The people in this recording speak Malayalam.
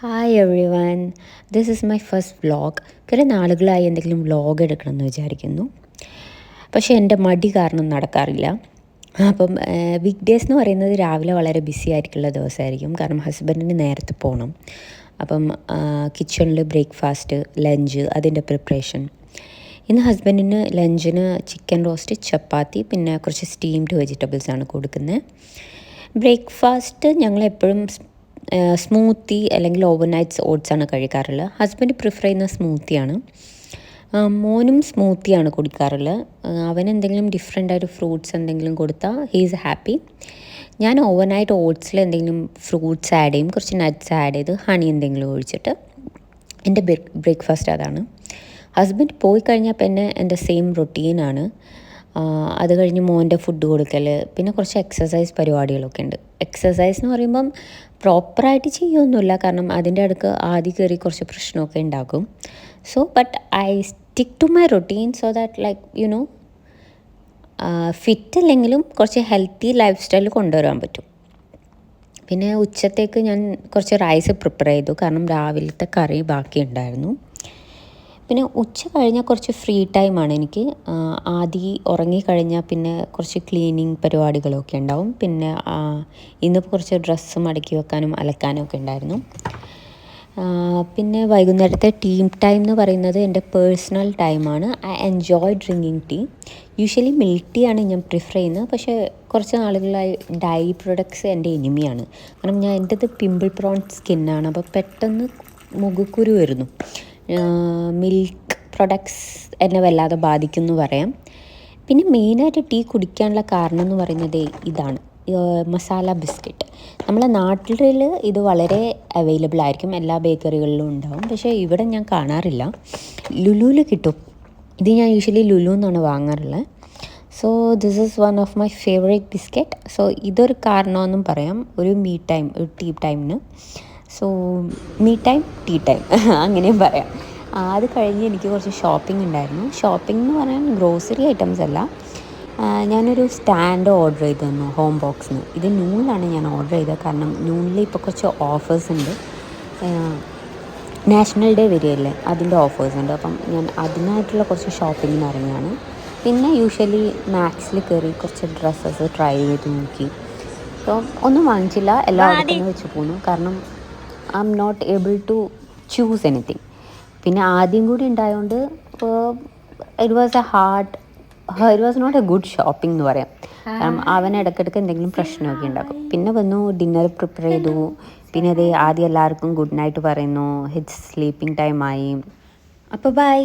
Hi every one, this is my first vlog. കുറേ നാളുകളായി എന്തെങ്കിലും വ്ളോഗ് എടുക്കണമെന്ന് വിചാരിക്കുന്നു, പക്ഷേ എൻ്റെ മടി കാരണം നടക്കാറില്ല. അപ്പം വീക്ക് ഡേയ്സ് എന്ന് പറയുന്നത് രാവിലെ വളരെ ബിസി ആയിരിക്കുള്ള ദിവസമായിരിക്കും, കാരണം ഹസ്ബൻഡിന് നേരത്തെ പോകണം. അപ്പം കിച്ചണിൽ ബ്രേക്ക്ഫാസ്റ്റ്, ലഞ്ച്, അതിൻ്റെ പ്രിപ്പറേഷൻ. ഇന്ന് ഹസ്ബൻഡിന് ലഞ്ചിന് ചിക്കൻ റോസ്റ്റ്, ചപ്പാത്തി, പിന്നെ കുറച്ച് സ്റ്റീംഡ് വെജിറ്റബിൾസാണ് കൊടുക്കുന്നത്. ബ്രേക്ക്ഫാസ്റ്റ് ഞങ്ങളെപ്പോഴും സ്മൂത്തി അല്ലെങ്കിൽ ഓവർനൈറ്റ്സ് ഓട്സാണ് കഴിക്കാറുള്ളത്. ഹസ്ബൻഡ് പ്രിഫർ ചെയ്യുന്ന സ്മൂത്തിയാണ്. മോനും സ്മൂത്തിയാണ് കുടിക്കാറുള്ളത്. അവനെന്തെങ്കിലും ഡിഫറെൻ്റായിട്ട് ഫ്രൂട്ട്സ് എന്തെങ്കിലും കൊടുത്താൽ ഹീ ഈസ് ഹാപ്പി. ഞാൻ ഓവർനൈറ്റ് ഓട്സിൽ എന്തെങ്കിലും ഫ്രൂട്ട്സ് ആഡ് ചെയ്യും, കുറച്ച് നട്ട്സ് ആഡ് ചെയ്ത് ഹണി എന്തെങ്കിലും ഒഴിച്ചിട്ട്. എൻ്റെ ബ്രേക്ക്ഫാസ്റ്റ് അതാണ്. ഹസ്ബൻഡ് പോയി കഴിഞ്ഞാൽ പിന്നെ എൻ്റെ സെയിം റൊട്ടീനാണ്. അത് കഴിഞ്ഞ് മോൻ്റെ ഫുഡ് കൊടുക്കൽ, പിന്നെ കുറച്ച് എക്സസൈസ് പരിപാടികളൊക്കെ ഉണ്ട്. എക്സസൈസ് എന്ന് പറയുമ്പം പ്രോപ്പറായിട്ട് ചെയ്യുമൊന്നുമില്ല, കാരണം അതിൻ്റെ അടുക്ക് ആദ്യം കയറി കുറച്ച് പ്രശ്നമൊക്കെ ഉണ്ടാക്കും. So but I stick to my routine so that like fit അല്ലെങ്കിലും കുറച്ച് ഹെൽത്തി ലൈഫ് സ്റ്റൈൽ കൊണ്ടുവരാൻ പറ്റും. പിന്നെ ഉച്ചത്തേക്ക് ഞാൻ കുറച്ച് റൈസ് പ്രിപ്പയർ ചെയ്തു, കാരണം രാവിലത്തെ കറി ബാക്കി ഉണ്ടായിരുന്നു. പിന്നെ ഉച്ച കഴിഞ്ഞാൽ കുറച്ച് ഫ്രീ ടൈമാണ് എനിക്ക്. ആദ്യം ഉറങ്ങിക്കഴിഞ്ഞാൽ പിന്നെ കുറച്ച് ക്ലീനിങ് പരിപാടികളൊക്കെ ഉണ്ടാവും. പിന്നെ ഇന്നിപ്പോൾ കുറച്ച് ഡ്രസ്സ് മടക്കി വെക്കാനും അലക്കാനും ഒക്കെ ഉണ്ടായിരുന്നു. പിന്നെ വൈകുന്നേരത്തെ ടൈം എന്ന് പറയുന്നത് എൻ്റെ പേഴ്സണൽ ടൈമാണ്. I enjoy drinking tea. Usually milk tea ആണ് ഞാൻ പ്രിഫർ ചെയ്യുന്നത്, പക്ഷേ കുറച്ച് നാളുകളായി ഡയറി പ്രൊഡക്ട്സ് എൻ്റെ എനിമിയാണ്. കാരണം എൻ്റേത് പിമ്പിൾ പ്രോൺ സ്കിന്നാണ്, അപ്പോൾ പെട്ടെന്ന് മുഖക്കുരു വരുന്നു. മിൽക്ക് പ്രൊഡക്ട്സ് എന്നെ വല്ലാതെ ബാധിക്കുമെന്ന് പറയാം. പിന്നെ മെയിനായിട്ട് ടീ കുടിക്കാനുള്ള കാരണം എന്ന് പറയുന്നത് ഇതാണ്, മസാല ബിസ്ക്കറ്റ്. നമ്മളെ നാട്ടിൽ ഇത് വളരെ അവൈലബിൾ ആയിരിക്കും, എല്ലാ ബേക്കറികളിലും ഉണ്ടാവും. പക്ഷേ ഇവിടെ ഞാൻ കാണാറില്ല. ലുലുവിൽ കിട്ടും. ഇത് ഞാൻ യൂഷ്വലി ലുലു എന്നാണ് വാങ്ങാറുള്ളത്. So this is one of my favourite biscuit. So ഇതൊരു കാരണമെന്നും പറയാം, ഒരു ടീ ടൈമിന്. So me time, tea time അങ്ങനെയും പറയാം. അത് കഴിഞ്ഞ് എനിക്ക് കുറച്ച് ഷോപ്പിംഗ് ഉണ്ടായിരുന്നു. ഷോപ്പിംഗ് എന്ന് പറയാൻ ഗ്രോസറി ഐറ്റംസ് അല്ല, ഞാനൊരു സ്റ്റാൻഡ് ഓർഡർ ചെയ്ത് തന്നു ഹോം ബോക്സിന്. ഇത് നൂണിലാണ് ഞാൻ ഓർഡർ ചെയ്തത്, കാരണം നൂണിൽ ഇപ്പോൾ കുറച്ച് ഓഫേഴ്സ് ഉണ്ട്. നാഷണൽ ഡേ വരികയല്ലേ, അതിൻ്റെ ഓഫേഴ്സ് ഉണ്ട്. അപ്പം ഞാൻ അതിനായിട്ടുള്ള കുറച്ച് ഷോപ്പിങ്ങിന് ഇറങ്ങിയാണ്. പിന്നെ യൂഷ്വലി മാക്സിൽ കയറി കുറച്ച് ഡ്രസ്സസ് ട്രൈ ചെയ്ത് നോക്കി. അപ്പോൾ ഒന്നും വാങ്ങിച്ചില്ല, എല്ലാം അവിടെ തന്നെ വെച്ച് പോന്നു, കാരണം I'm not able to choose anything. പിന്നെ ആദ്യം കൂടി ഉണ്ടായതുകൊണ്ട് it was not a good shopping എന്ന് പറയാം. കാരണം അവൻ ഇടയ്ക്കിടയ്ക്ക് എന്തെങ്കിലും പ്രശ്നമൊക്കെ ഉണ്ടാക്കും. പിന്നെ വന്നു ഡിന്നർ പ്രിപ്പയർ ചെയ്തു. പിന്നെ ആദ്യം എല്ലാവർക്കും ഗുഡ് നൈറ്റ് പറയുന്നു. ഹിറ്റ്സ് സ്ലീപ്പിംഗ് ടൈമായി. അപ്പോൾ ബൈ.